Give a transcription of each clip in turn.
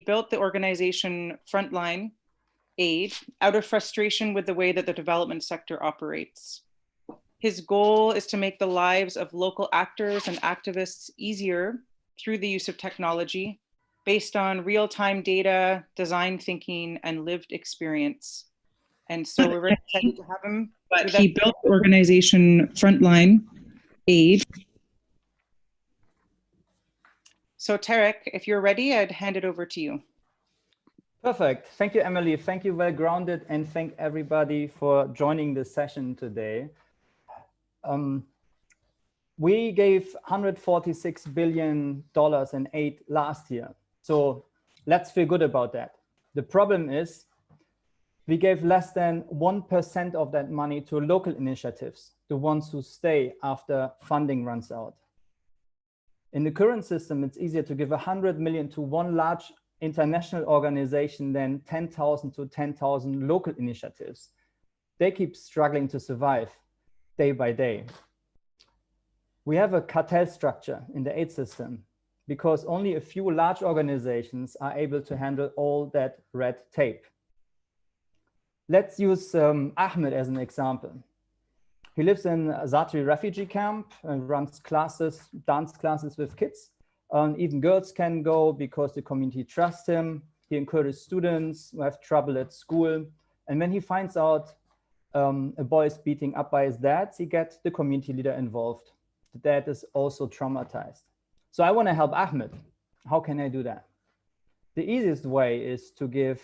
built the organization Frontline Aid out of frustration with the way that the development sector operates. His goal is to make the lives of local actors and activists easier through the use of technology based on real-time data, design thinking, and lived experience. And so we're very excited to have him. But he built the organization Frontline Aid. So Tarek, if you're ready, I'd hand it over to you. Perfect. Thank you, Emily. Thank you, Well Grounded, and thank everybody for joining this session today. We gave $146 billion in aid last year. So let's feel good about that. The problem is we gave less than 1% of that money to local initiatives, the ones who stay after funding runs out. In the current system, it's easier to give 100 million to one large international organization than 10,000 to 10,000 local initiatives. They keep struggling to survive day by day. We have a cartel structure in the aid system because only a few large organizations are able to handle all that red tape. Let's use Ahmed as an example. He lives in a Zatri refugee camp and runs classes, dance classes with kids. Even girls can go because the community trusts him. He encourages students who have trouble at school. And when he finds out a boy is beaten up by his dad, he gets the community leader involved. The dad is also traumatized. So I want to help Ahmed. How can I do that? The easiest way is to give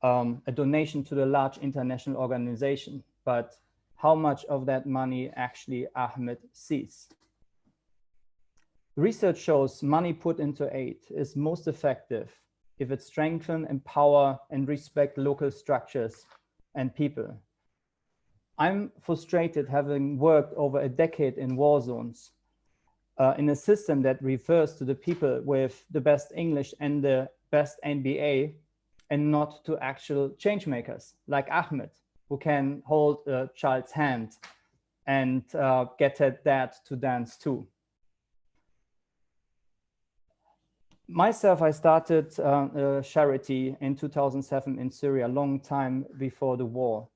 a donation to the large international organization. But how much of that money actually Ahmed sees? Research shows money put into aid is most effective if it strengthens, empower, and respect local structures and people. I'm frustrated having worked over a decade in war zones in a system that refers to the people with the best English and the best MBA and not to actual change makers like Ahmed, who can hold a child's hand and get her dad to dance too. Myself, I started a charity in 2007 in Syria, a long time before the war,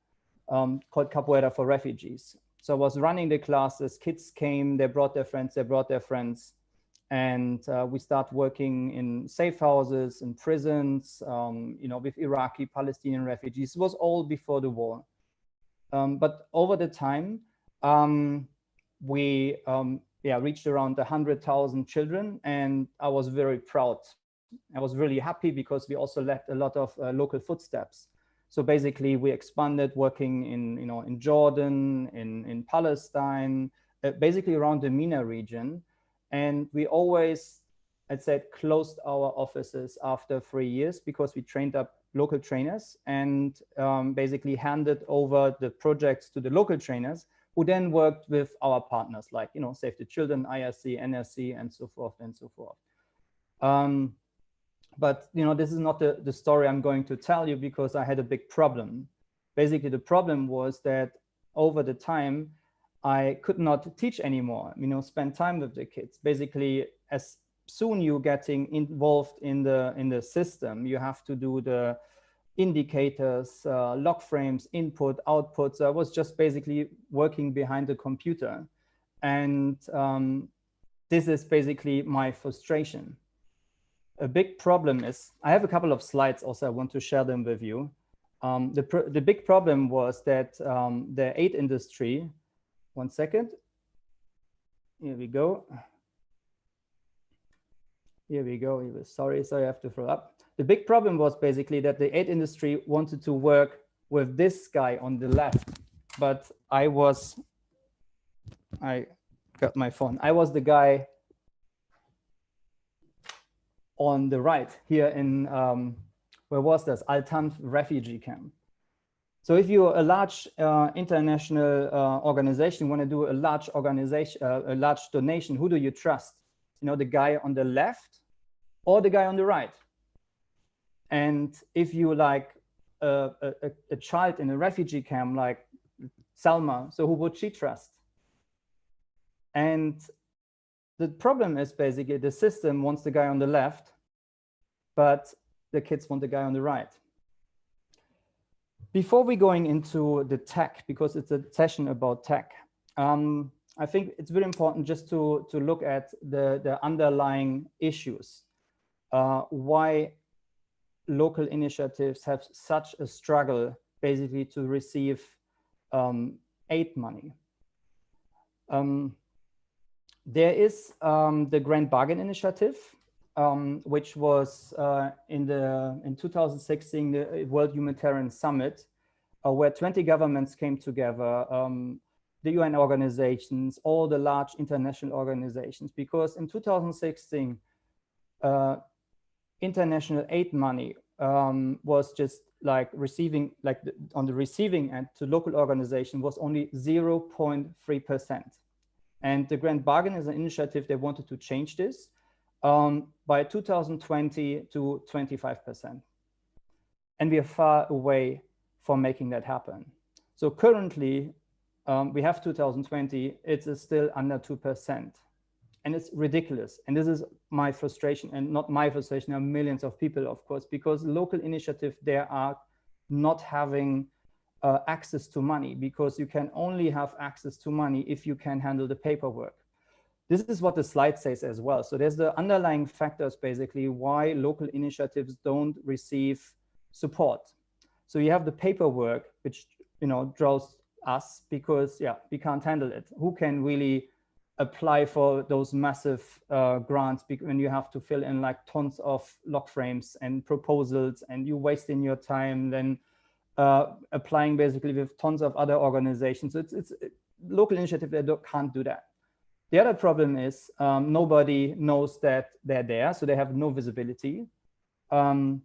called Capoeira for Refugees. So I was running the classes, kids came, they brought their friends, and we start working in safe houses, in prisons, with Iraqi, Palestinian refugees. It was all before the war. But over the time, we reached around 100,000 children, and I was very proud. I was really happy because we also left a lot of local footsteps. So basically, we expanded working in Jordan, in Palestine, basically around the MENA region. And we always, I'd say, closed our offices after 3 years because we trained up local trainers and basically handed over the projects to the local trainers who then worked with our partners like, Save the Children, IRC, NRC, and so forth and so forth. But, this is not the story I'm going to tell you because I had a big problem. Basically, the problem was that over the time, I could not teach anymore, spend time with the kids. Basically, as soon you're getting involved in the system, you have to do the indicators, log frames, input, output. So I was just basically working behind the computer. And this is basically my frustration. A big problem is, I have a couple of slides also, I want to share them with you. The big problem was that the aid industry, one second, here we go. Here we go, sorry, I have to throw up. The big problem was basically that the aid industry wanted to work with this guy on the left, but I got my phone. I was the guy on the right here in, where was this? Al-Tanf refugee camp. So if you're a large international organization, want to do a large donation, who do you trust? The guy on the left or the guy on the right? And if you like a child in a refugee camp like Salma, so who would she trust? And the problem is basically the system wants the guy on the left, but the kids want the guy on the right. Before we going into the tech, because it's a session about tech, I think it's very important just to look at the underlying issues, why local initiatives have such a struggle basically to receive aid money. There is the Grand Bargain Initiative, which was in 2016, the World Humanitarian Summit, where 20 governments came together, the UN organizations, all the large international organizations, because in 2016, international aid money was just like receiving, on the receiving end to local organization was only 0.3%. And the Grand Bargain is an initiative they wanted to change this by 2020 to 25%. And we are far away from making that happen. So currently, we have 2020, it's still under 2%. And it's ridiculous. And this is my frustration, and not my frustration, there are millions of people, of course, because local initiatives, they are not having access to money, because you can only have access to money if you can handle the paperwork. This is what the slide says as well. So there's the underlying factors, basically, why local initiatives don't receive support. So you have the paperwork, which draws us, because we can't handle it. Who can really apply for those massive grants when you have to fill in like tons of log frames and proposals, and you wasting your time then applying basically with tons of other organizations. So it's local initiative that can't do that. The other problem is nobody knows that they're there, so they have no visibility. And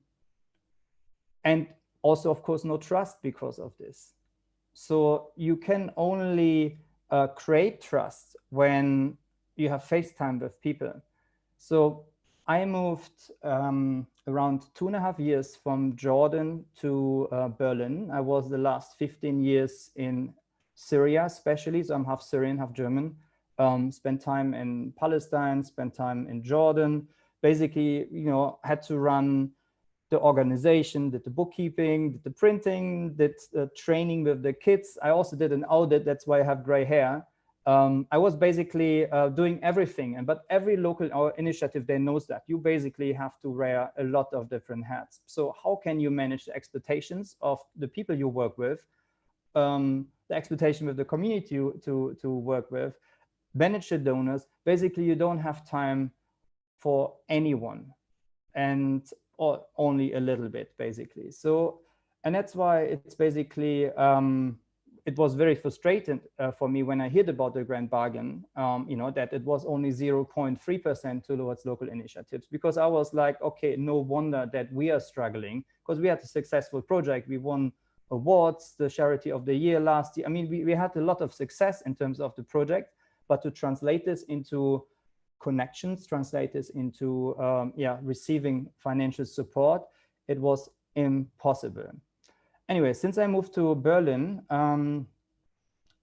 also, of course, no trust because of this. So you can only create trust when you have FaceTime with people. So I moved around 2.5 years from Jordan to Berlin. I was the last 15 years in Syria, especially. So I'm half Syrian, half German. Spent time in Palestine, spent time in Jordan. Basically, had to run the organization, did the bookkeeping, did the printing, did the training with the kids. I also did an audit. That's why I have gray hair. I was basically doing everything. But every local initiative, they knows that. You basically have to wear a lot of different hats. So how can you manage the expectations of the people you work with, the expectation with the community to work with, manage the donors? Basically, you don't have time for anyone. Or only a little bit, basically. So, and that's why it's basically, it was very frustrating for me when I heard about the Grand Bargain, that it was only 0.3% towards local initiatives, because I was like, okay, no wonder that we are struggling, because we had a successful project. We won awards, the Charity of the Year last year. I mean, we had a lot of success in terms of the project, but to translate this into connections, translate this into receiving financial support, it was impossible. Anyway, since I moved to Berlin,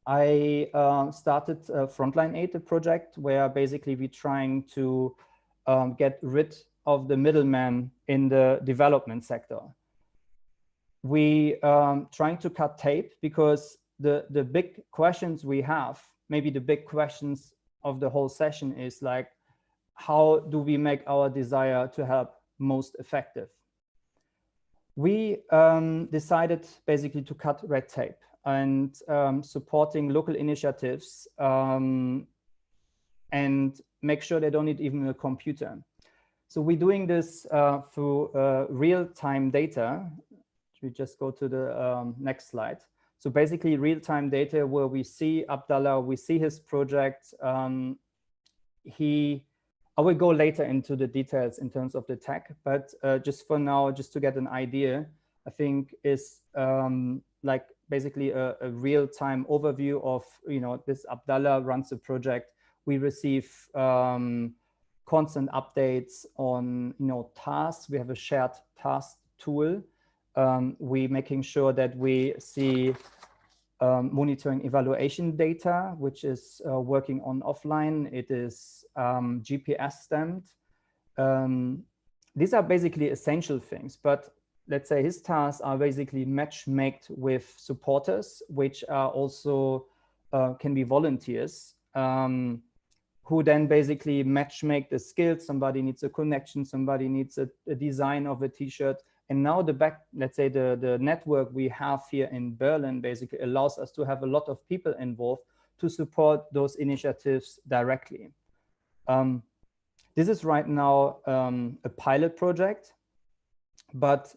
I started Frontline Aid, a project where basically we're trying to get rid of the middleman in the development sector. We trying to cut tape, because the big questions we have, maybe the big questions of the whole session, is like, how do we make our desire to help most effective? We decided basically to cut red tape and supporting local initiatives and make sure they don't need even a computer. So we're doing this through real-time data. We just go to the next slide. So basically real-time data where we see Abdallah, we see his project. I will go later into the details in terms of the tech, but just for now, just to get an idea, I think is like basically a real-time overview of, this Abdallah runs a project. We receive constant updates on, tasks. We have a shared task tool. We're making sure that we see monitoring evaluation data, which is working on offline. It is GPS stamped. these are basically essential things, but let's say his tasks are basically match-made with supporters, which are also can be volunteers, who then basically match-make the skills. Somebody needs a connection, somebody needs a design of a t-shirt. And now let's say the network we have here in Berlin basically allows us to have a lot of people involved to support those initiatives directly. This is right now a pilot project, but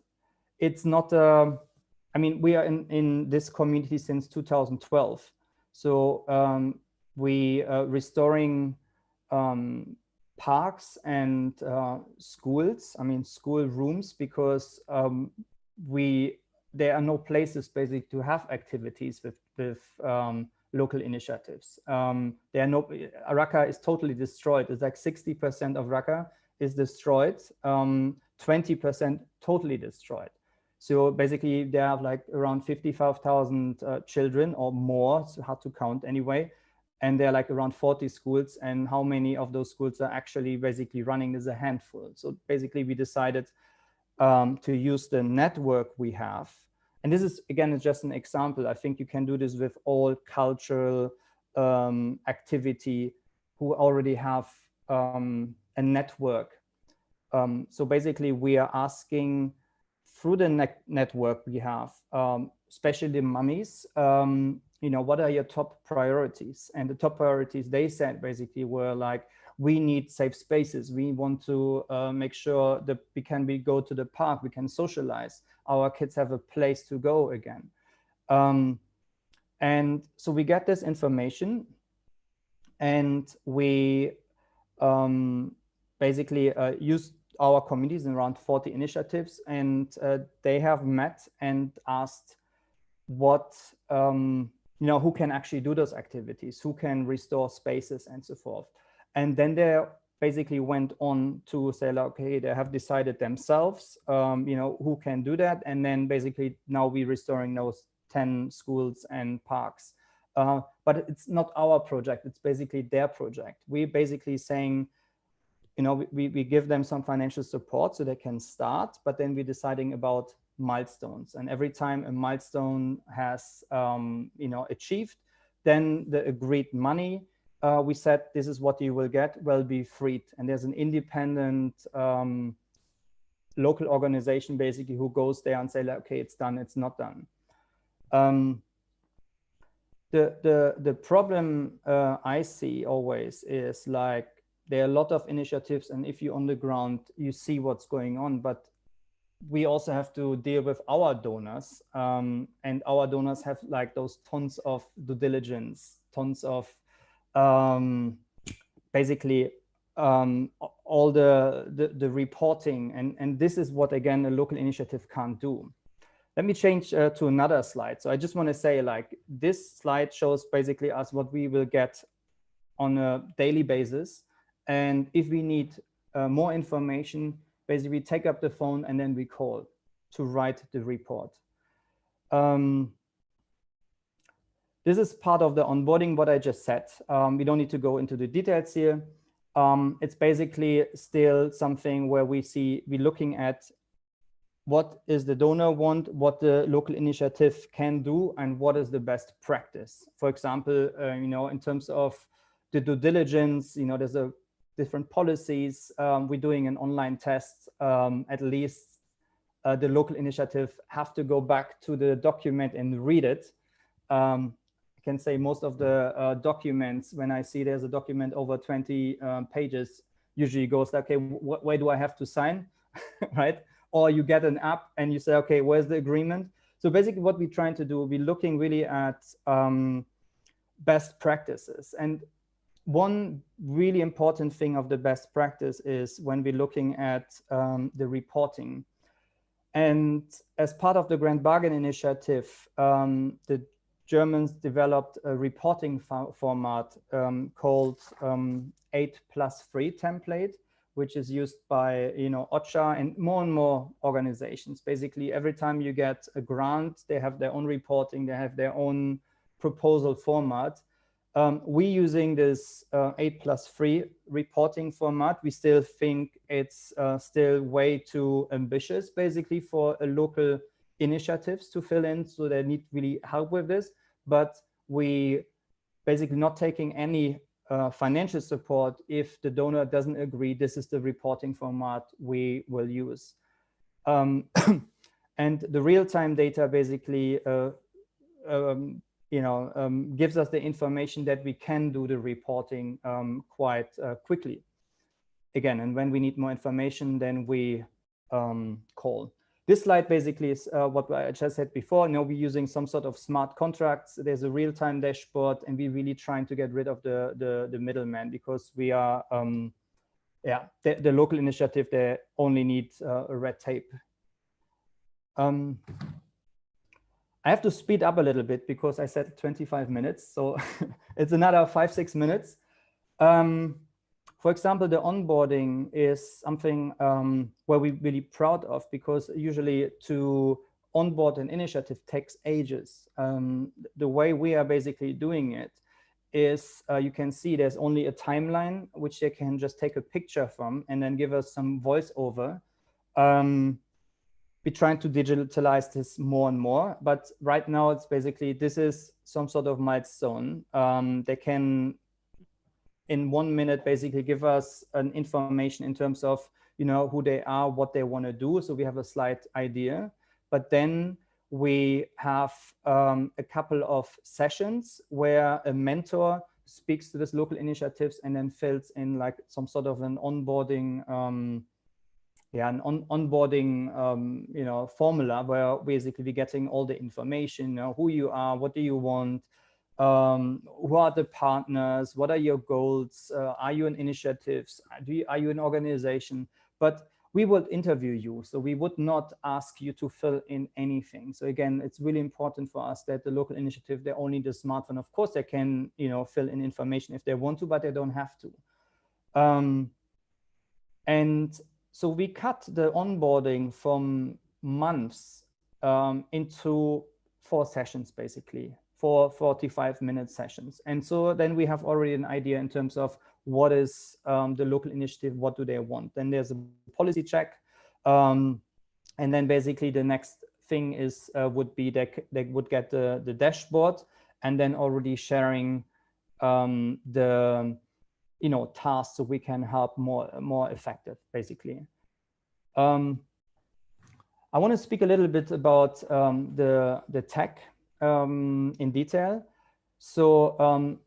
it's not, I mean, we are in this community since 2012. So we are restoring parks and schools, I mean, school rooms, because there are no places basically to have activities with local initiatives. There are no, Raqqa is totally destroyed. It's like 60% of Raqqa is destroyed, 20% totally destroyed. So basically they have like around 55,000 children or more, it's hard to count anyway. And there are like around 40 schools, and how many of those schools are actually basically running is a handful. So basically we decided to use the network we have. And this is, again, it's just an example. I think you can do this with all cultural activity who already have a network. So basically we are asking through the network we have, especially the mummies, you know, what are your top priorities? And the top priorities they said basically were like, we need safe spaces. We want to make sure that we can go to the park, we can socialize. Our kids have a place to go again. And so we get this information, and we basically use our communities in around 40 initiatives, and they have met and asked what, you know, who can actually do those activities, who can restore spaces and so forth. And then they basically went on to say, like, okay, they have decided themselves, you know, who can do that. And then basically now we're restoring those 10 schools and parks. But it's not our project, it's basically their project. We're basically saying, you know, we give them some financial support so they can start, but then we're deciding about milestones. And every time a milestone has, you know, achieved, then the agreed money, we said, this is what you will get, will be freed. And there's an independent local organization basically who goes there and say, like, okay, it's done, it's not done. The problem I see always is like, there are a lot of initiatives, and if you're on the ground, you see what's going on, but we also have to deal with our donors, and our donors have like those tons of due diligence, tons of basically all the reporting, and this is what, again, a local initiative can't do. Let me change to another slide. So I just want to say, like, this slide shows basically us what we will get on a daily basis. And if we need more information, basically we take up the phone and then we call to write the report. This is part of the onboarding, what I just said. We don't need to go into the details here. It's basically still something where we're looking at what is the donor want, what the local initiative can do, and what is the best practice. For example, you know, in terms of the due diligence, you know, there's different policies. We're doing an online test. At least the local initiative have to go back to the document and read it. I can say most of the documents, when I see there's a document over 20 pages, usually goes, okay, where do I have to sign, right? Or you get an app and you say, okay, where's the agreement? So basically what we're trying to do, we're looking really at best practices. And one really important thing of the best practice is when we're looking at the reporting. And as part of the Grand Bargain Initiative, the Germans developed a reporting format called 8+3 template, which is used by, you know, OCHA and more organizations. Basically, every time you get a grant, they have their own reporting, they have their own proposal format. we using this 8+3 reporting format. We still think it's still way too ambitious, basically, for a local initiatives to fill in. So they need really help with this. But we basically not taking any financial support if the donor doesn't agree. This is the reporting format we will use. And the real-time data basically gives us the information that we can do the reporting quite quickly. Again, and when we need more information, then we call. This slide basically is what I just said before. We're using some sort of smart contracts. There's a real-time dashboard, and we're really trying to get rid of the middleman, because we are, the local initiative, they only need a red tape. I have to speed up a little bit because I said 25 minutes. So it's another 5-6 minutes. For example, the onboarding is something where we're really proud of, because usually to onboard an initiative takes ages. The way we are basically doing it is you can see there's only a timeline which they can just take a picture from and then give us some voiceover. We're trying to digitalize this more and more, but right now it's basically, this is some sort of milestone. They can, in 1 minute, basically give us an information in terms of, who they are, what they want to do. So we have a slight idea, but then we have a couple of sessions where a mentor speaks to this local initiatives and then fills in like some sort of an onboarding formula, where basically we're getting all the information, who you are, what do you want, who are the partners, what are your goals, are you an initiatives, are you an organization? But we will interview you, so we would not ask you to fill in anything. So again, it's really important for us that the local initiative, they only need a smartphone. Of course, they can fill in information if they want to, but they don't have to. And so we cut the onboarding from months into 4 sessions, basically, 4 45-minute sessions. And so then we have already an idea in terms of what is the local initiative, what do they want. Then there's a policy check. And then basically the next thing is would be they would get the dashboard, and then already sharing the tasks, so we can help more effective, basically. I want to speak a little bit about the tech in detail. So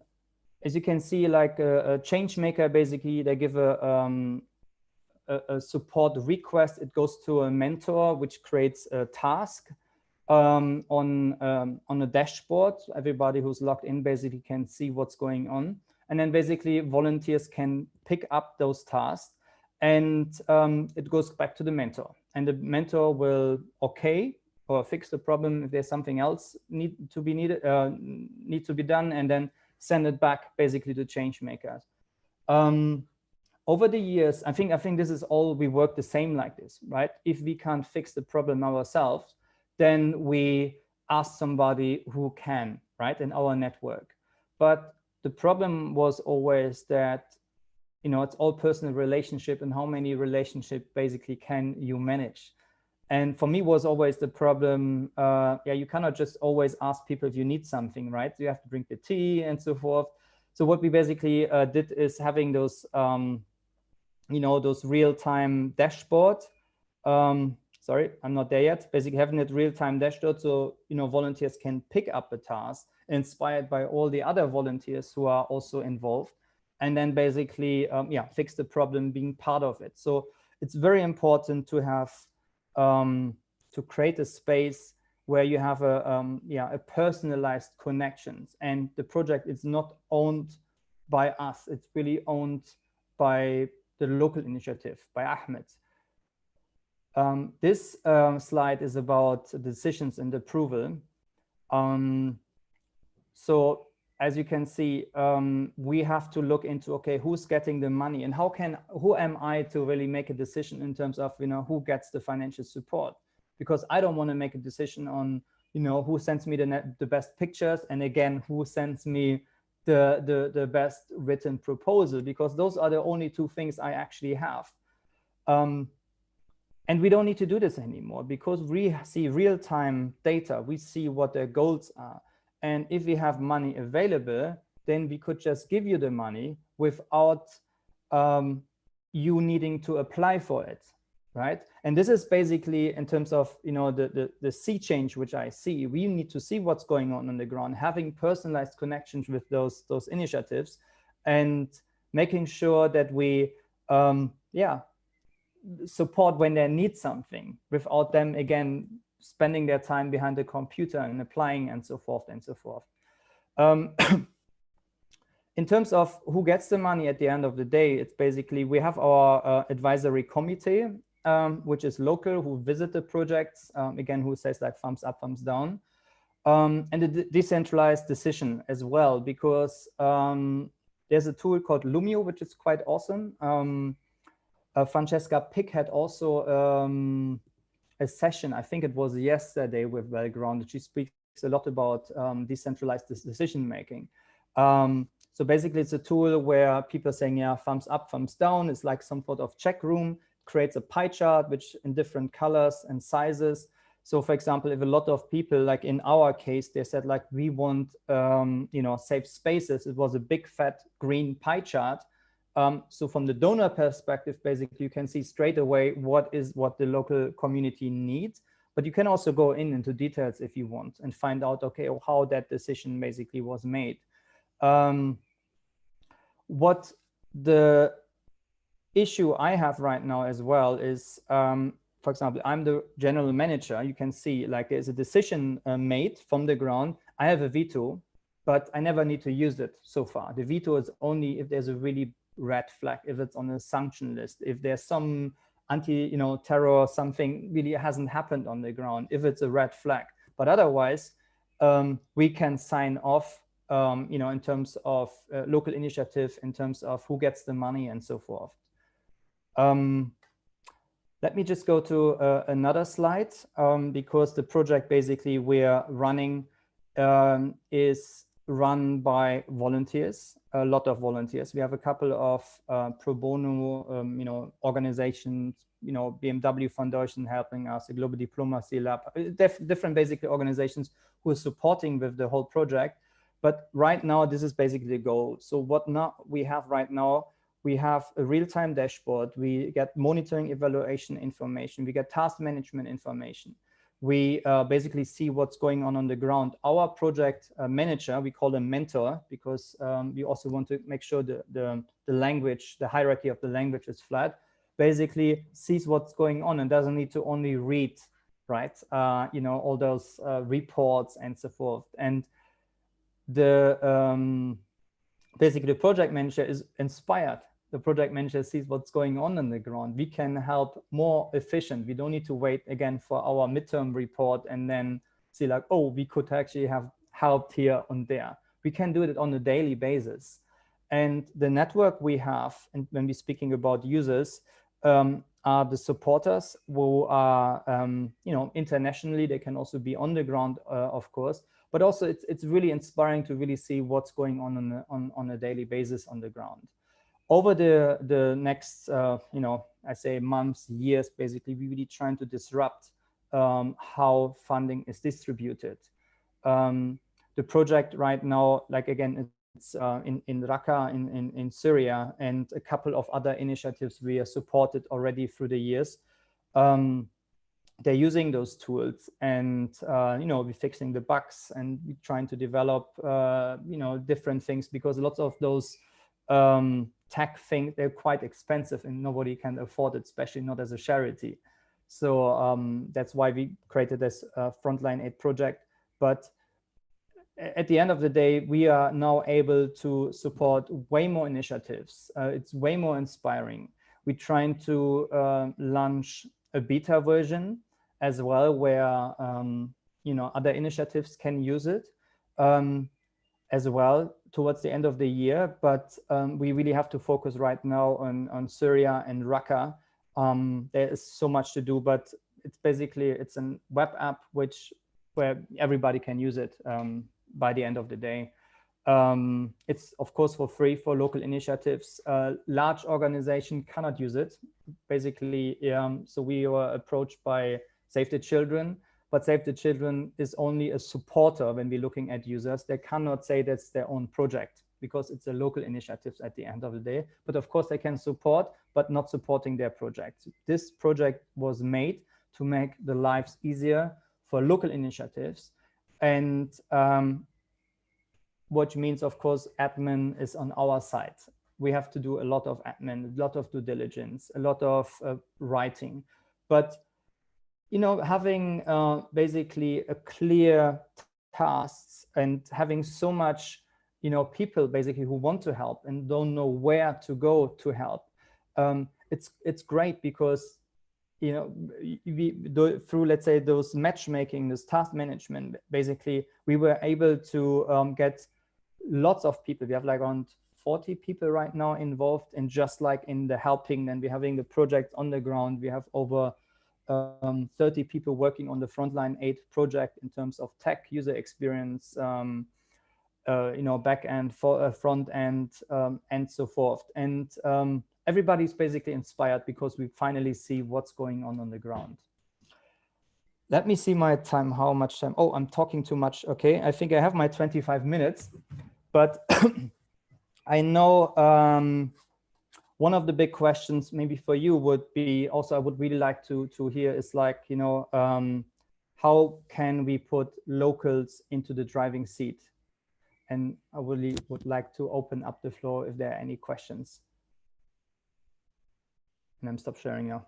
as you can see, like a change maker, basically they give a support request. It goes to a mentor, which creates a task on a dashboard. Everybody who's logged in basically can see what's going on. And then basically volunteers can pick up those tasks, and it goes back to the mentor. And the mentor will or fix the problem if there's something else need to be done, and then send it back basically to change makers. Over the years, I think this is all, we work the same like this, right? If we can't fix the problem ourselves, then we ask somebody who can, right, in our network. But the problem was always that, it's all personal relationship, and how many relationship basically can you manage? And for me was always the problem, you cannot just always ask people if you need something, right? You have to drink the tea and so forth. So what we basically did is having those, those real-time dashboard. Sorry, I'm not there yet. Basically having that real-time dashboard, so volunteers can pick up a task inspired by all the other volunteers who are also involved, and then basically fix the problem, being part of it. So it's very important to have to create a space where you have a personalized connections, and the project is not owned by us. It's really owned by the local initiative, by Ahmed. This slide is about decisions and approval. So as you can see, we have to look into, okay, who's getting the money, and who am I to really make a decision in terms of, who gets the financial support? Because I don't want to make a decision on, who sends me the best pictures, and again, who sends me the best written proposal, because those are the only two things I actually have. And we don't need to do this anymore because we see real-time data. We see what their goals are. And if we have money available, then we could just give you the money without you needing to apply for it, right? And this is basically in terms of, you know, the sea change, which I see. We need to see what's going on the ground, having personalized connections with those initiatives, and making sure that we, support when they need something without them, again, spending their time behind the computer and applying and so forth and so forth. In terms of who gets the money at the end of the day, it's basically, we have our advisory committee, which is local, who visit the projects, again, who says like thumbs up, thumbs down. And the decentralized decision as well, because there's a tool called Lumio, which is quite awesome. Francesca Pick had also a session, I think it was yesterday, with Well-Grounded. She speaks a lot about decentralized decision-making. So basically, it's a tool where people are saying, yeah, thumbs up, thumbs down. It's like some sort of check room, creates a pie chart, which in different colors and sizes. So for example, if a lot of people, like in our case, they said like, we want, you know, safe spaces. It was a big fat green pie chart. So from the donor perspective, basically, you can see straight away what the local community needs. But you can also go into details if you want and find out, okay, how that decision basically was made. What the issue I have right now as well is, for example, I'm the general manager. You can see like there's a decision made from the ground. I have a veto, but I never need to use it so far. The veto is only if there's a really red flag, if it's on a sanction list, if there's some terror, something really hasn't happened on the ground, if it's a red flag. But otherwise, we can sign off, in terms of local initiative, in terms of who gets the money and so forth. Let me just go to another slide, because the project basically we're running is run by volunteers, a lot of volunteers. We have a couple of pro bono, organizations, BMW Foundation helping us, the Global Diplomacy Lab, different basically organizations who are supporting with the whole project. But right now, this is basically the goal. So what now we have right now, we have a real-time dashboard. We get monitoring evaluation information. We get task management information. We basically see what's going on the ground. Our project manager, we call him mentor, because we also want to make sure the language, the hierarchy of the language is flat, basically sees what's going on and doesn't need to only read, right? All those reports and so forth. And basically the project manager is inspired. The project manager sees what's going on the ground. We can help more efficient. We don't need to wait again for our midterm report and then see like, oh, we could actually have helped here and there. We can do it on a daily basis. And the network we have, and when we're speaking about users, are the supporters who are, internationally. They can also be on the ground, of course. But also it's really inspiring to really see what's going on a daily basis on the ground. Over the next, I say months, years, basically, we're really trying to disrupt how funding is distributed. The project right now, like again, it's in Raqqa, in Syria, and a couple of other initiatives we are supported already through the years. They're using those tools, and we're fixing the bugs, and we're trying to develop different things, because lots of those tech things, they're quite expensive and nobody can afford it, especially not as a charity. So that's why we created this Frontline Aid project. But at the end of the day, we are now able to support way more initiatives. It's way more inspiring. We're trying to launch a beta version as well, where other initiatives can use it as well towards the end of the year. But we really have to focus right now on Syria and Raqqa. There is so much to do, but it's basically, it's a web app where everybody can use it by the end of the day. It's of course for free for local initiatives. Large organization cannot use it. Basically, so we were approached by Save the Children, but Save the Children is only a supporter when we're looking at users. They cannot say that's their own project because it's a local initiative at the end of the day. But of course they can support, but not supporting their project. This project was made to make the lives easier for local initiatives. And which means, of course, admin is on our side. We have to do a lot of admin, a lot of due diligence, a lot of writing. But, you know, having basically a clear tasks and having so much, you know, people basically who want to help and don't know where to go to help, it's great because, you know, through, let's say, those matchmaking, this task management, basically, we were able to get lots of people. We have like around 40 people right now involved in just like in the helping, and we're having the project on the ground. We have over 30 people working on the Frontline Aid project in terms of tech, user experience, you know, back end, front end, and so forth. And everybody's basically inspired because we finally see what's going on the ground. Let me see my time, how much time. Oh, I'm talking too much. Okay, I think I have my 25 minutes, but I know one of the big questions maybe for you would be also, I would really like to hear is like, you know, how can we put locals into the driving seat? And I really would like to open up the floor if there are any questions. And I'm stop sharing now.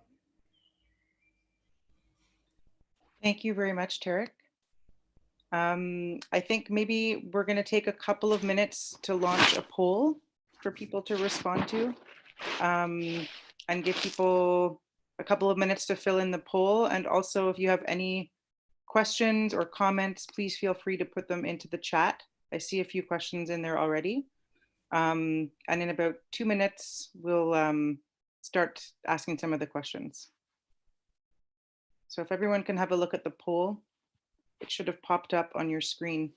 Thank you very much, Tarek. I think maybe we're going to take a couple of minutes to launch a poll for people to respond to, and give people a couple of minutes to fill in the poll. And also, if you have any questions or comments, please feel free to put them into the chat. I see a few questions in there already. And in about 2 minutes, we'll start asking some of the questions. So if everyone can have a look at the poll, it should have popped up on your screen.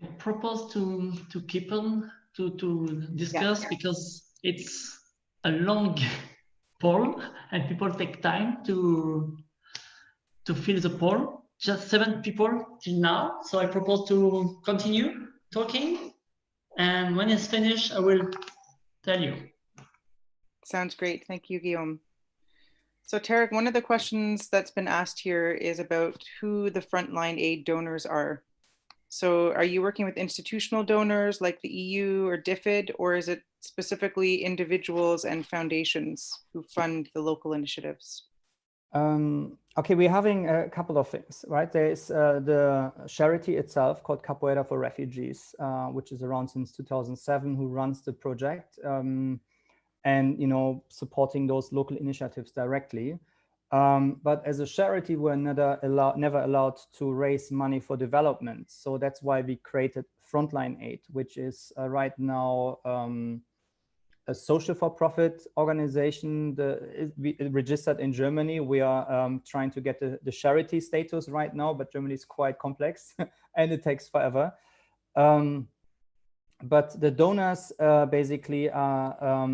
I propose to keep on to discuss, because it's a long poll and people take time to fill the poll. Just 7 people till now, so I propose to continue talking, and when it's finished, I will tell you. Sounds great. Thank you, Guillaume. So Tarek, one of the questions that's been asked here is about who the Frontline Aid donors are. So are you working with institutional donors like the EU or DFID, or is it specifically individuals and foundations who fund the local initiatives? Okay, we're having a couple of things, right? There's the charity itself called Capoeira for Refugees, which is around since 2007, who runs the project and, you know, supporting those local initiatives directly. But as a charity, we're never allowed to raise money for development. So that's why we created Frontline Aid, which is right now a social for-profit organization registered in Germany. We are trying to get the charity status right now, but Germany is quite complex and it takes forever. But the donors basically are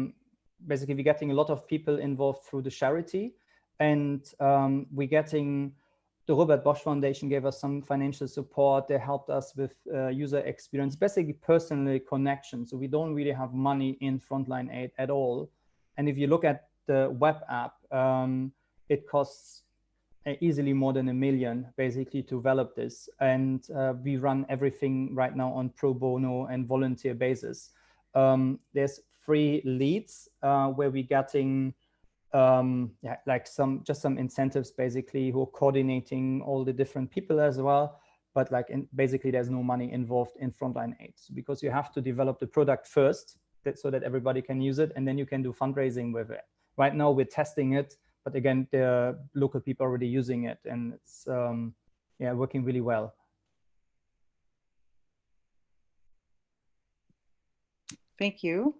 we're getting a lot of people involved through the charity, and we're getting the Robert Bosch Foundation gave us some financial support. They helped us with user experience, basically personal connection. So we don't really have money in Frontline Aid at all. And if you look at the web app, it costs easily more than $1 million basically to develop this. And we run everything right now on pro bono and volunteer basis. There's free leads where we're getting yeah, like just some incentives basically who are coordinating all the different people as well. But like basically there's no money involved in frontline aids because you have to develop the product first so that everybody can use it, and then you can do fundraising with it. Right now we're testing it, but again, the local people are already using it, and it's yeah, working really well. Thank you.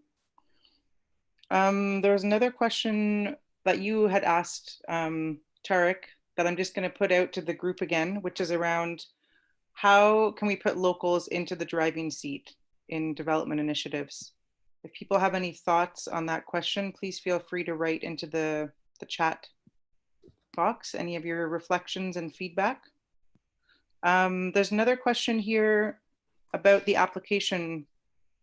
There was another question that you had asked, Tarek, that I'm just going to put out to the group again, which is around how can we put locals into the driving seat in development initiatives? If people have any thoughts on that question, please feel free to write into the chat box any of your reflections and feedback. There's another question here about the application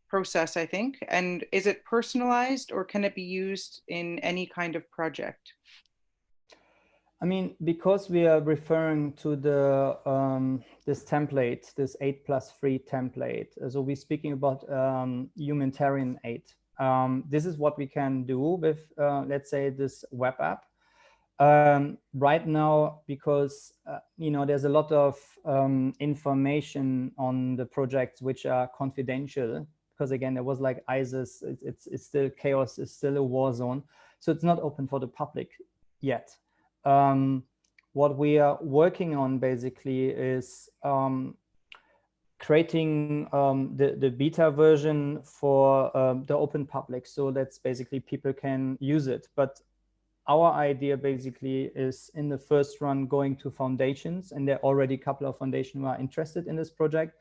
process, I think. And is it personalized or can it be used in any kind of project? I mean, because we are referring to the this template, this 8+3 template, so we're speaking about humanitarian aid. This is what we can do with, let's say, this web app. Right now, because you know, there's a lot of information on the projects which are confidential. Because again, there was like ISIS, it's still chaos, it's still a war zone, so it's not open for the public yet. What we are working on basically is creating the beta version for the open public, so that's basically people can use it. But our idea basically is in the first run going to foundations, and there are already a couple of foundations who are interested in this project,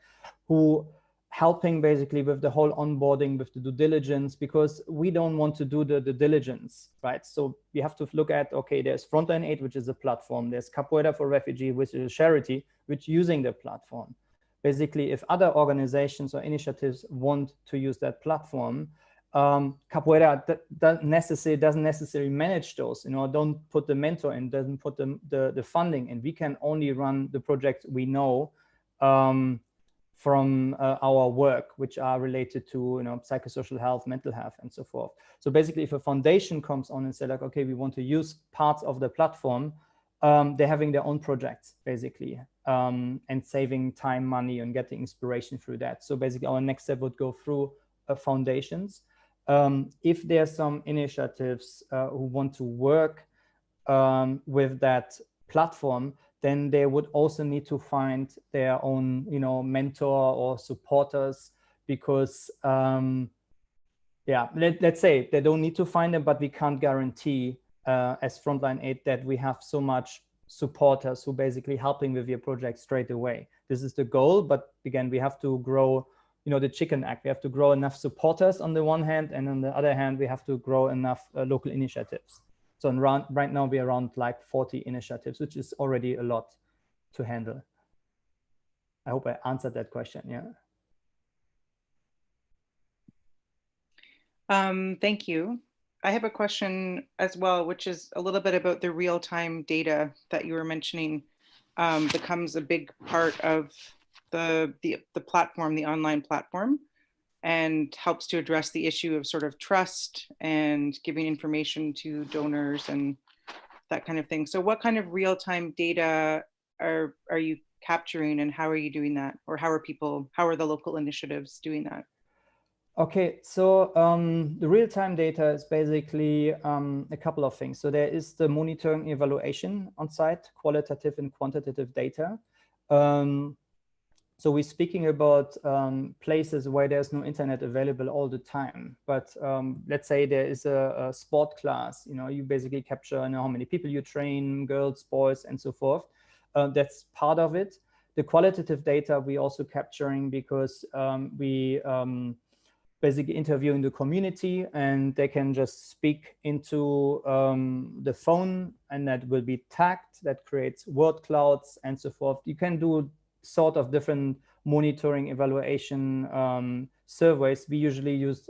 who helping basically with the whole onboarding, with the due diligence, because we don't want to do the diligence, right? So we have to look at, okay, there's Frontline Aid, which is a platform. There's Capoeira for Refugee, which is a charity, which using the platform. Basically, if other organizations or initiatives want to use that platform, Capoeira doesn't necessarily manage those, you know, don't put the mentor in, doesn't put the funding in. We can only run the projects we know from our work, which are related to, you know, psychosocial health, mental health, and so forth. So basically, if a foundation comes on and say like, okay, we want to use parts of the platform, they're having their own projects basically, and saving time, money, and getting inspiration through that. So basically, our next step would go through foundations. If there's some initiatives who want to work with that platform, then they would also need to find their own, you know, mentor or supporters, because yeah, let's say they don't need to find them, but we can't guarantee as Frontline Aid that we have so much supporters who basically helping with your project straight away. This is the goal, but again, we have to grow, you know, the chicken egg. We have to grow enough supporters on the one hand, and on the other hand, we have to grow enough local initiatives. So right now we're around like 40 initiatives, which is already a lot to handle. I hope I answered that question. Yeah. Thank you. I have a question as well, which is a little bit about the real-time data that you were mentioning becomes a big part of the platform, the online platform, and helps to address the issue of sort of trust and giving information to donors and that kind of thing. So what kind of real-time data are you capturing, and how are you doing that? Or how are the local initiatives doing that? Okay, so the real-time data is basically a couple of things. So there is the monitoring evaluation on site, qualitative and quantitative data. So we're speaking about places where there's no internet available all the time. But let's say there is a sport class, you know, you basically capture, you know, how many people you train, girls, boys, and so forth. That's part of it. The qualitative data we also capturing because we basically interviewing the community, and they can just speak into the phone, and that will be tagged. That creates word clouds and so forth. You can do sort of different monitoring evaluation surveys. We usually use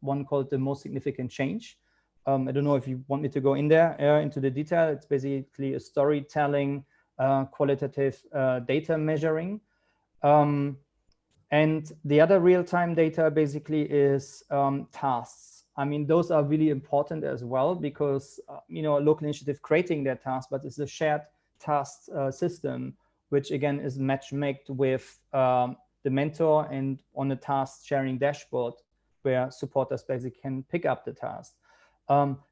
one called the most significant change. I don't know if you want me to go in there into the detail. It's basically a storytelling, qualitative data measuring. And the other real-time data basically is tasks. I mean, those are really important as well because, you know, a local initiative creating their task, but it's a shared task system, which again is match-made with the mentor and on a task sharing dashboard where supporters basically can pick up the task.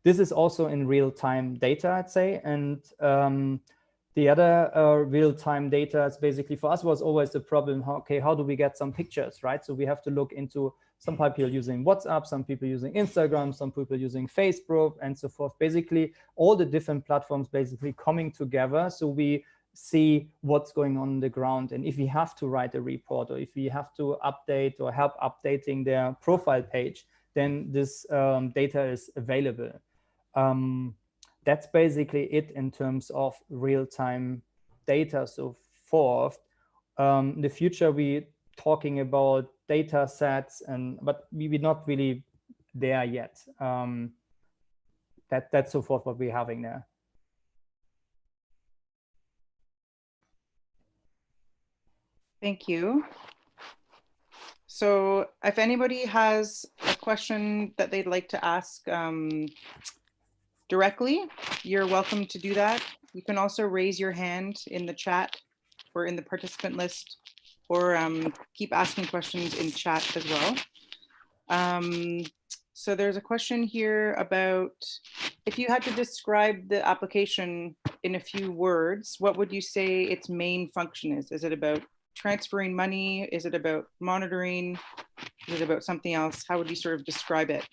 This is also in real-time data, I'd say. And the other real-time data is basically for us was always the problem. Okay, how do we get some pictures, right? So we have to look into some people using WhatsApp, some people using Instagram, some people using Facebook, and so forth. Basically, all the different platforms basically coming together. So we see what's going on the ground. And if we have to write a report or if we have to update or help updating their profile page, then this data is available. That's basically it in terms of real-time data. So forth, in the future, we talking about data sets, but we're not really there yet. That's so forth what we're having there. Thank you. So if anybody has a question that they'd like to ask directly, you're welcome to do that. You can also raise your hand in the chat or in the participant list, or keep asking questions in chat as well. So there's a question here about if you had to describe the application in a few words, what would you say its main function is? Is it about transferring money? Is it about monitoring? Is it about something else? How would you sort of describe it?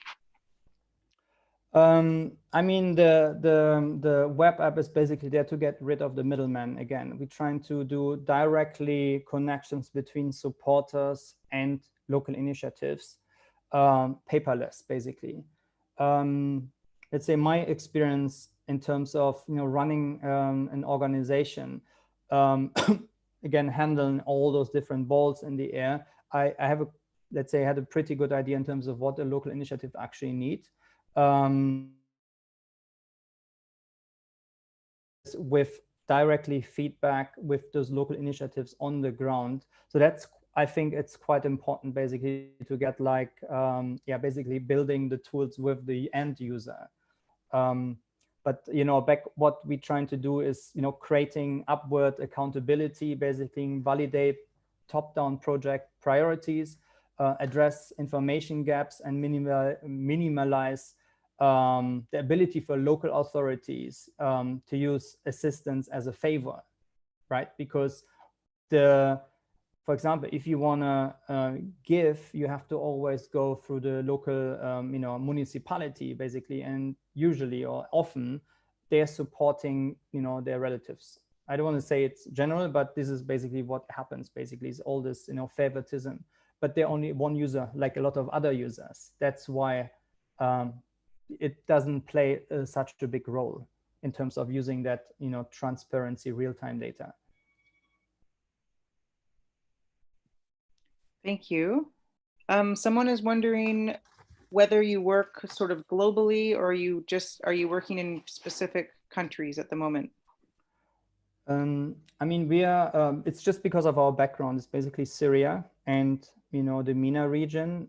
I mean, the web app is basically there to get rid of the middleman. Again, we're trying to do directly connections between supporters and local initiatives, paperless, basically. Let's say my experience in terms of running an organization, again, handling all those different balls in the air. I have let's say, had a pretty good idea in terms of what a local initiative actually needs. With directly feedback with those local initiatives on the ground. So that's, I think it's quite important basically to get like, basically building the tools with the end user. But, back what we're trying to do is, creating upward accountability, basically validate top-down project priorities, address information gaps and minimalize the ability for local authorities to use assistance as a favor, right? Because for example, if you want to give, you have to always go through the local, municipality, basically, and usually or often they're supporting, their relatives. I don't want to say it's general, but this is basically what happens. Basically, is all this, favoritism. But they're only one user, like a lot of other users. That's why it doesn't play such a big role in terms of using that, transparency, real-time data. Thank you. Someone is wondering whether you work sort of globally or are you working in specific countries at the moment? I mean, we are, it's just because of our background. It's basically Syria and, the MENA region.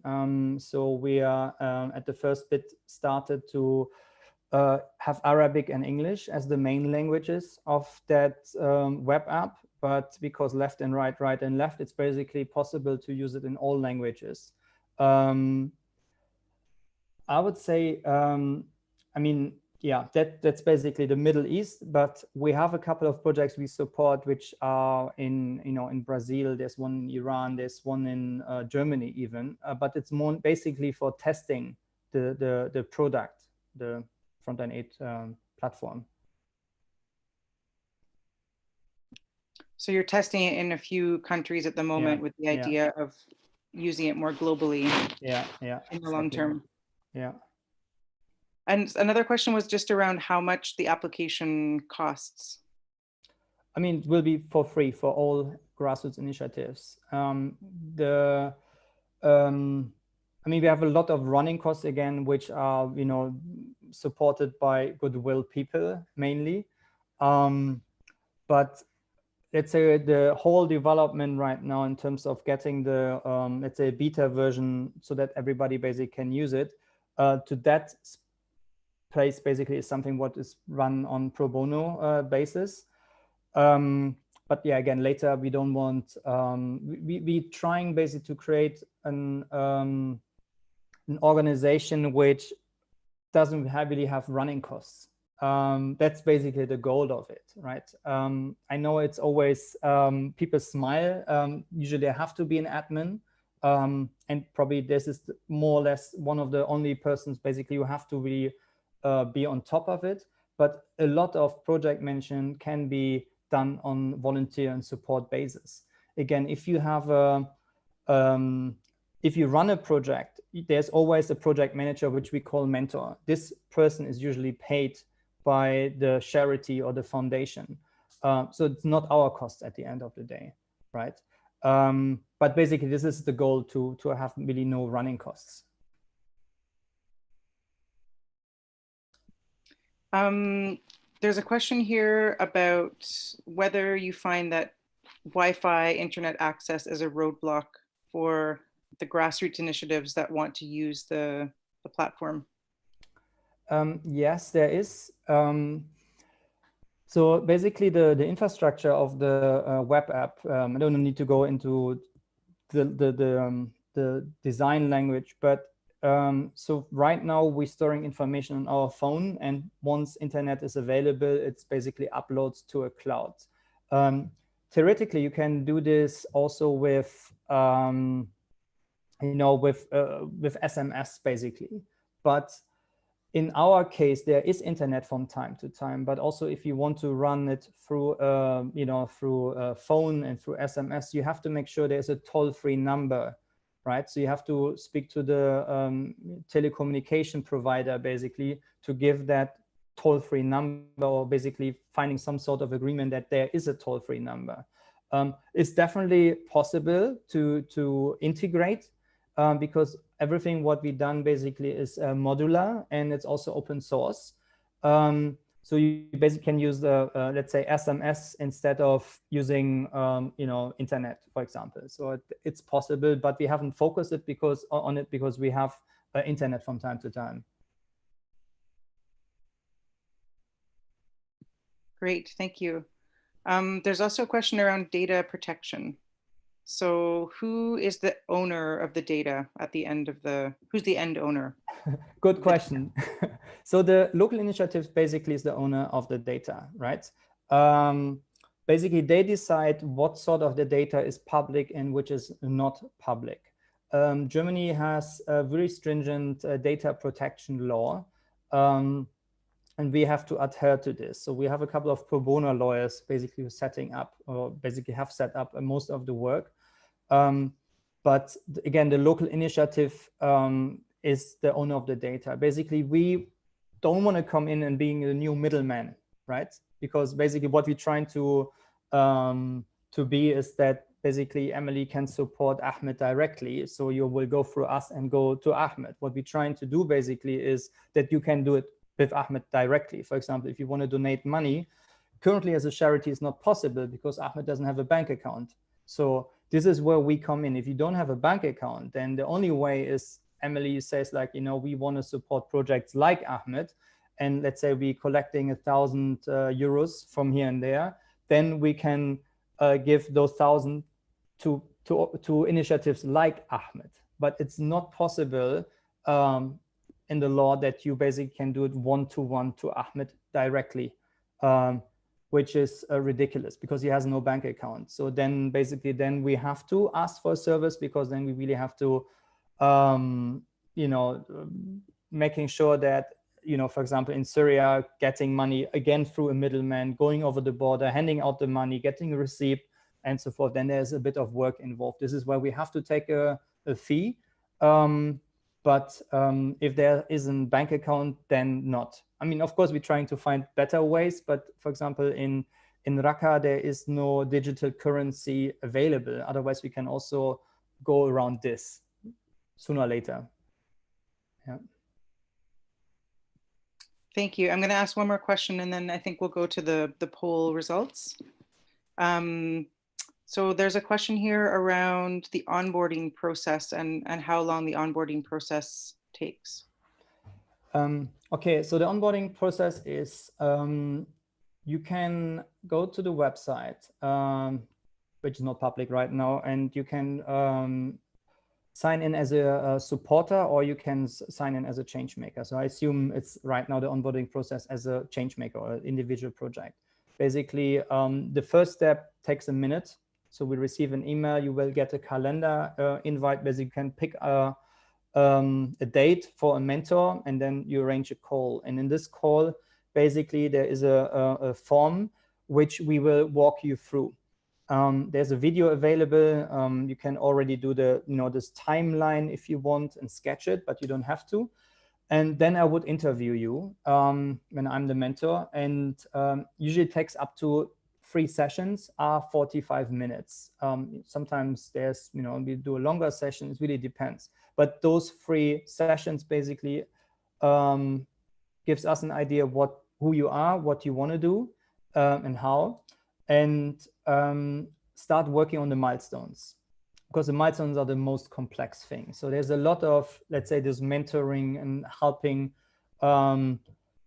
So we are at the first bit started to have Arabic and English as the main languages of that web app. But because left and right, right and left, it's basically possible to use it in all languages. I would say, I mean, yeah, that's basically the Middle East, but we have a couple of projects we support, which are in Brazil, there's one in Iran, there's one in Germany even, but it's more basically for testing the product, the Frontline 8 platform. So you're testing it in a few countries at the moment with the idea of using it more globally in the long term. Yeah. And another question was just around how much the application costs. I mean, it will be for free for all grassroots initiatives. I mean, we have a lot of running costs again, which are, supported by goodwill people mainly. But let's say the whole development right now in terms of getting the, let's say, beta version so that everybody basically can use it, to that place basically is something what is run on pro bono basis. But yeah, again, later we don't want, we trying basically to create an organization which doesn't really have running costs. That's basically the goal of it, right? I know it's always, people smile, usually there have to be an admin, and probably this is more or less one of the only persons basically who have to really be on top of it. But a lot of project management can be done on volunteer and support basis. Again, if you have a, if you run a project, there's always a project manager, which we call mentor. This person is usually paid by the charity or the foundation. So it's not our cost at the end of the day, right? But basically, this is the goal, to have really no running costs. There's a question here about whether you find that Wi-Fi internet access is a roadblock for the grassroots initiatives that want to use the platform. Yes, there is. So basically, the infrastructure of the web app, I don't need to go into the design language, but so right now we're storing information on our phone, and once internet is available, it's basically uploads to a cloud. Theoretically, you can do this also with, with SMS basically, but in our case, there is internet from time to time, but also if you want to run it through, through a phone and through SMS, you have to make sure there's a toll-free number, right? So you have to speak to the telecommunication provider basically to give that toll-free number, or basically finding some sort of agreement that there is a toll-free number. It's definitely possible to integrate, because everything what we've done basically is modular, and it's also open source. So you basically can use the, let's say, SMS instead of using, internet, for example. So it's possible, but we haven't focused it on it because we have internet from time to time. Great, thank you. There's also a question around data protection. So who is the owner of the data at the end of who's the end owner? Good question. So the local initiative basically is the owner of the data, right? Basically, they decide what sort of the data is public and which is not public. Germany has a very stringent data protection law, and we have to adhere to this. So we have a couple of pro bono lawyers basically setting up, or basically have set up most of the work. But again, the local initiative is the owner of the data. Basically, we don't want to come in and being a new middleman, right? Because basically what we're trying to be is that basically Emily can support Ahmed directly. So you will go through us and go to Ahmed. What we're trying to do basically is that you can do it with Ahmed directly. For example, if you want to donate money, currently as a charity is not possible because Ahmed doesn't have a bank account. So this is where we come in. If you don't have a bank account, then the only way is Emily says like, we want to support projects like Ahmed. And let's say we're collecting 1,000 euros from here and there, then we can give those 1,000 to initiatives like Ahmed. But it's not possible in the law that you basically can do it one-to-one to Ahmed directly, which is ridiculous because he has no bank account. So then basically then we have to ask for a service, because then we really have to, making sure that, for example, in Syria, getting money again through a middleman, going over the border, handing out the money, getting a receipt and so forth. Then there's a bit of work involved. This is where we have to take a fee. But if there isn't bank account, then not. I mean, of course, we're trying to find better ways. But for example, in Raqqa, there is no digital currency available. Otherwise, we can also go around this sooner or later. Yeah. Thank you. I'm going to ask one more question, and then I think we'll go to the poll results. So there's a question here around the onboarding process and how long the onboarding process takes. Okay, so the onboarding process is you can go to the website, which is not public right now, and you can sign in as a supporter, or you can sign in as a change maker. So I assume it's right now the onboarding process as a change maker or an individual project. Basically, the first step takes a minute. So we receive an email, you will get a calendar invite. Basically, you can pick a date for a mentor, and then you arrange a call. And in this call, basically, there is a form which we will walk you through. There's a video available. You can already do this timeline if you want and sketch it, but you don't have to. And then I would interview you when I'm the mentor, and usually it takes up to 3 sessions are 45 minutes. Sometimes there's, we do a longer session, it really depends. But those 3 sessions basically gives us an idea of who you are, what you want to do, and how, and start working on the milestones, because the milestones are the most complex thing. So there's a lot of, let's say, this mentoring and helping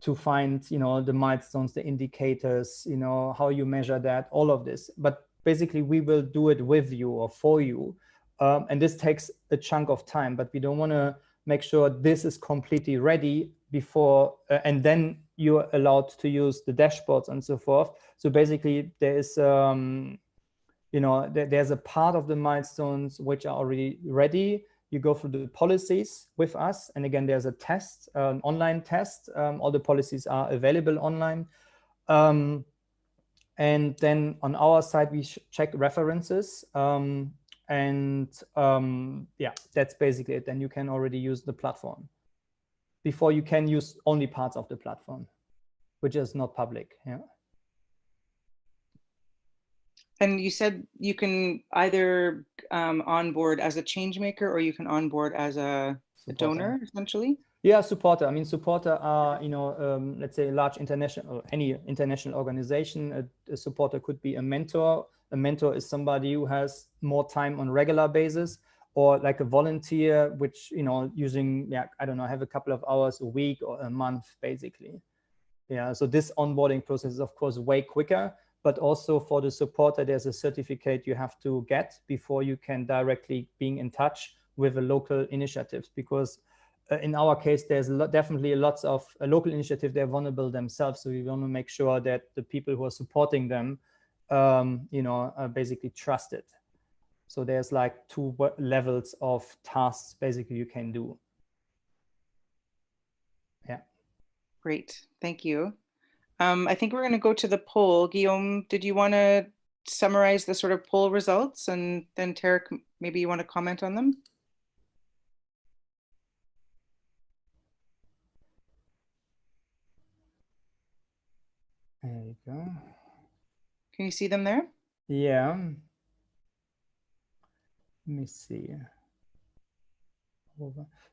to find, the milestones, the indicators, how you measure that, all of this. But basically, we will do it with you or for you. And this takes a chunk of time, but we don't want to make sure this is completely ready before, and then you're allowed to use the dashboards and so forth. So basically, there is, there's a part of the milestones which are already ready. You go through the policies with us. And again, there's a test, an online test. All the policies are available online. And then on our side, we check references. Yeah, that's basically it. Then you can already use the platform. Before, you can use only parts of the platform, which is not public. Yeah. And you said you can either onboard as a change maker, or you can onboard as a donor, essentially? Yeah, supporter. I mean, supporter are, let's say a large international, or any international organization. A supporter could be a mentor. A mentor is somebody who has more time on regular basis, or like a volunteer, which, using, I don't know, have a couple of hours a week or a month, basically. Yeah, so this onboarding process is, of course, way quicker. But also for the supporter, there's a certificate you have to get before you can directly being in touch with the local initiatives. Because in our case, there's definitely lots of local initiatives. They're vulnerable themselves. So we want to make sure that the people who are supporting them, are basically trusted. So there's like 2 levels of tasks basically you can do. Yeah. Great, thank you. I think we're going to go to the poll. Guillaume, did you want to summarize the sort of poll results? And then Tarek, maybe you want to comment on them? There you go. Can you see them there? Yeah. Let me see.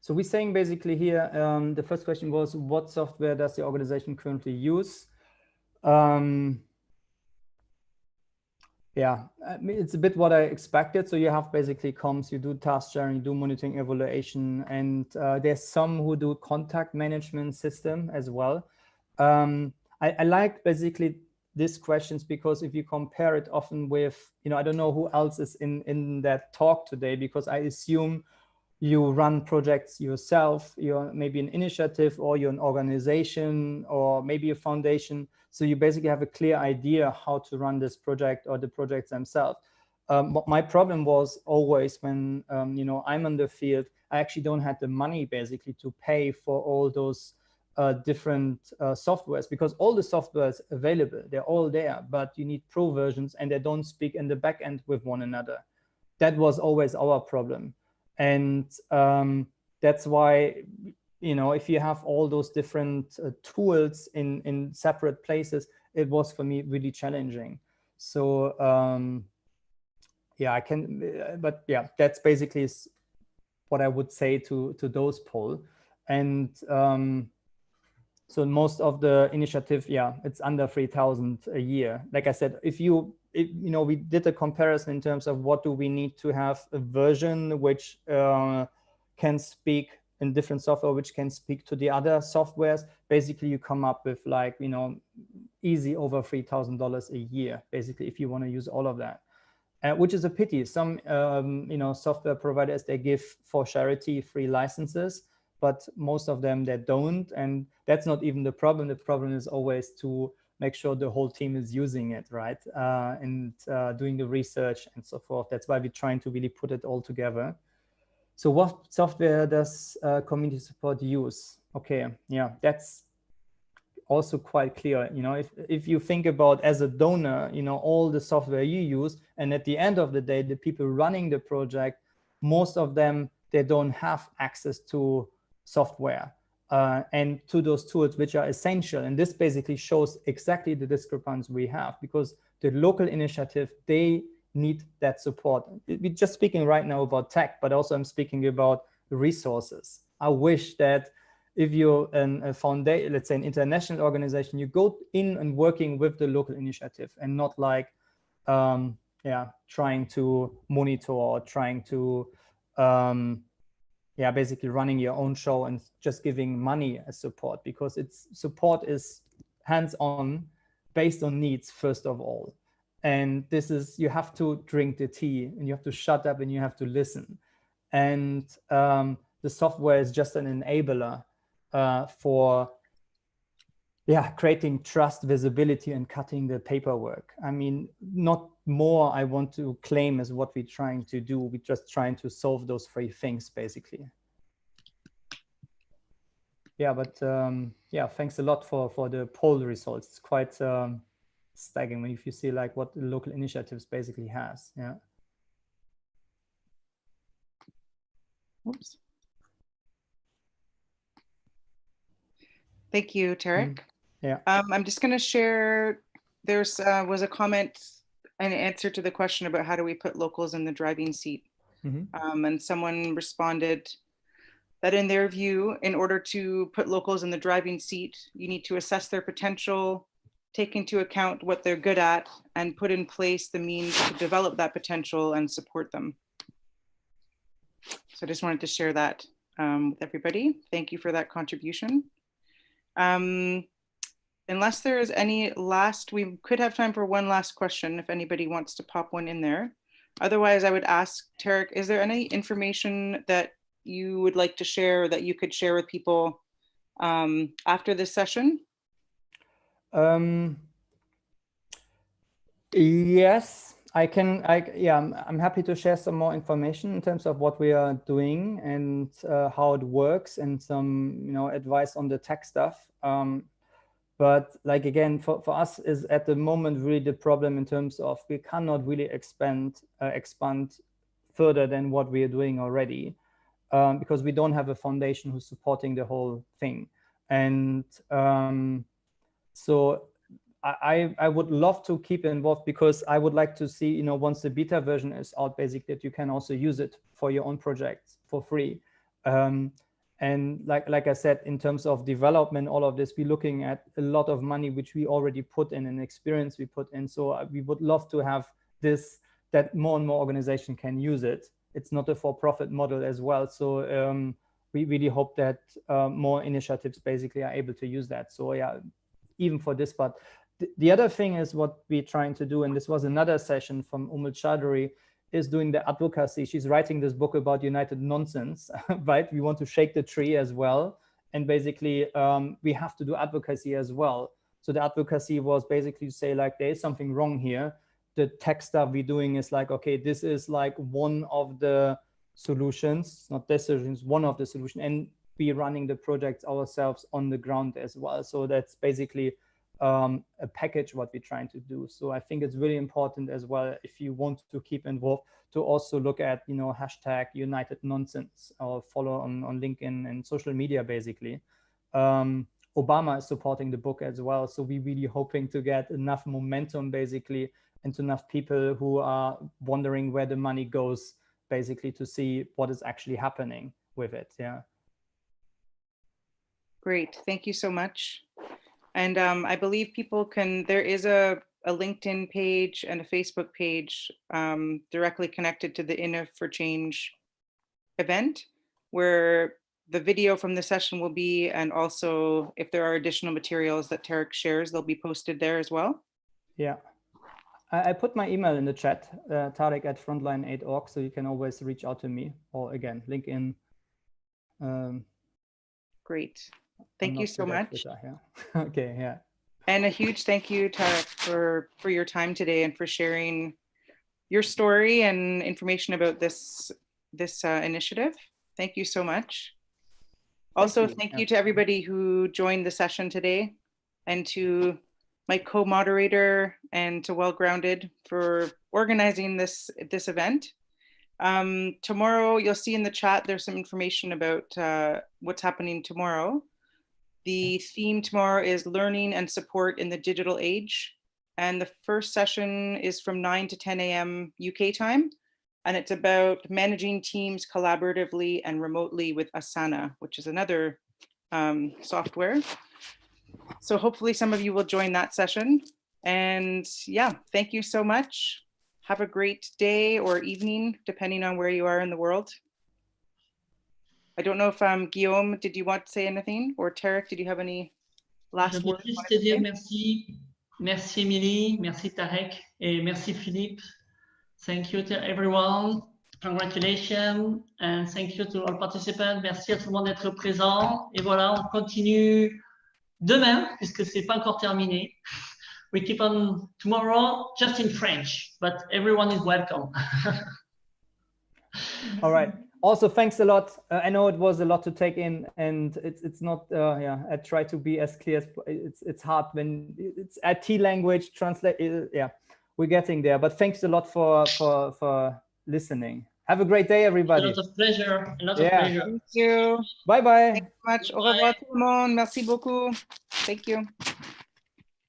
So we're saying basically here, the first question was, what software does the organization currently use? Yeah, I mean, it's a bit what I expected. So you have basically comms, you do task sharing, you do monitoring, evaluation, and there's some who do contact management system as well. I like basically these questions because if you compare it often with, I don't know who else is in that talk today, because I assume you run projects yourself, you're maybe an initiative, or you're an organization, or maybe a foundation. So you basically have a clear idea how to run this project or the projects themselves. My problem was always when, I'm in the field, I actually don't have the money basically to pay for all those different softwares, because all the software is available, they're all there, but you need pro versions and they don't speak in the back end with one another. That was always our problem. And that's why, if you have all those different tools in separate places, it was for me really challenging. So yeah, I can, but yeah, that's basically what I would say to those poll. And so most of the initiative, yeah, it's under 3,000 a year. Like I said, if we did a comparison in terms of what do we need to have a version which can speak in different software which can speak to the other softwares, basically you come up with like, easy over $3,000 a year, basically, if you want to use all of that. Which is a pity. Some, software providers, they give for charity free licenses, but most of them, they don't. And that's not even the problem. The problem is always to make sure the whole team is using it, right? And doing the research and so forth. That's why we're trying to really put it all together. So what software does community support use? Okay, yeah, that's also quite clear. If you think about as a donor, all the software you use, and at the end of the day, the people running the project, most of them, they don't have access to software and to those tools which are essential. And this basically shows exactly the discrepancy we have, because the local initiative, they need that support. We're just speaking right now about tech, but also I'm speaking about resources. I wish that if you're a foundation, let's say an international organization, you go in and working with the local initiative and not like, trying to monitor or trying to, basically running your own show and just giving money as support, because support is hands-on, based on needs first of all. And this is, you have to drink the tea and you have to shut up and you have to listen. And the software is just an enabler for creating trust, visibility, and cutting the paperwork. I mean, not more I want to claim is what we're trying to do. We're just trying to solve those three things, basically. Yeah, but thanks a lot for the poll results. It's quite staggering if you see like what the local initiatives basically has. Yeah. Oops. Thank you, Tarek. Yeah. I'm just going to share, there's was a comment, an answer to the question about how do we put locals in the driving seat. And someone responded that in their view, in order to put locals in the driving seat, you need to assess their potential, take into account what they're good at, and put in place the means to develop that potential and support them. So I just wanted to share that with everybody. Thank you for that contribution. Unless there is any last, we could have time for one last question if anybody wants to pop one in there. Otherwise, I would ask Tarek, is there any information that you would like to share, that you could share with people after this session? Yes, I can. I'm happy to share some more information in terms of what we are doing and how it works, and some advice on the tech stuff. But like, again, for us is at the moment really the problem in terms of we cannot really expand further than what we are doing already, because we don't have a foundation who's supporting the whole thing. And so I would love to keep involved, because I would like to see, once the beta version is out, basically, that you can also use it for your own projects for free. And like I said, in terms of development, all of this, we're looking at a lot of money which we already put in and experience we put in. So we would love to have this, that more and more organization can use it. It's not a for-profit model as well. So we really hope that more initiatives basically are able to use that. So yeah, even for this part. The other thing is what we're trying to do, and this was another session from Chowdhury, is doing the advocacy. She's writing this book about United Nonsense, right? We want to shake the tree as well. And basically, we have to do advocacy as well. So the advocacy was basically to say, like, there is something wrong here. The tech stuff we're doing is like, okay, this is like one of the solutions, not decisions, one of the solutions. And be running the projects ourselves on the ground as well. So that's basically a package what we're trying to do. So I think it's really important as well, if you want to keep involved, to also look at hashtag United Nonsense, or follow on LinkedIn and social media basically. Obama is supporting the book as well, so we're really hoping to get enough momentum basically, and enough people who are wondering where the money goes basically, to see what is actually happening with it. Yeah. Great, thank you so much. And I believe people can, there is a LinkedIn page and a Facebook page directly connected to the Enough for Change event, where the video from the session will be, and also if there are additional materials that Tarek shares, they'll be posted there as well. Yeah. I put my email in the chat, Tarek@frontline8.org, so you can always reach out to me, or again, LinkedIn. Great. Thank you so much. Twitter, yeah. Okay, yeah. And a huge thank you, Tarek, for your time today and for sharing your story and information about this initiative. Thank you so much. Also, thank you to everybody who joined the session today, and to my co-moderator and to Well-Grounded for organizing this event. Tomorrow, you'll see in the chat, there's some information about what's happening tomorrow. The theme tomorrow is learning and support in the digital age. And the first session is from 9 to 10 a.m. UK time. And it's about managing teams collaboratively and remotely with Asana, which is another software. So hopefully some of you will join that session. And yeah, thank you so much. Have a great day or evening, depending on where you are in the world. I don't know if Guillaume, did you want to say anything? Or Tarek, did you have any last words? Juste te dire merci. Merci Émilie, merci Tarek, et merci Philippe. Thank you to everyone. Congratulations and thank you to all participants. Merci à tout le monde d'être présent. Et voilà, on continue demain, puisque c'est pas encore terminé. We keep on tomorrow, just in French, but everyone is welcome. All right. Also, thanks a lot. I know it was a lot to take in, and it's not. Yeah, I try to be as clear as it's hard when it's IT language translate. Yeah, we're getting there. But thanks a lot for listening. Have a great day, everybody. A lot of pleasure. A lot of pleasure. Thank you. Bye bye. Thanks so much. Au revoir tout le monde. Merci beaucoup. Thank you.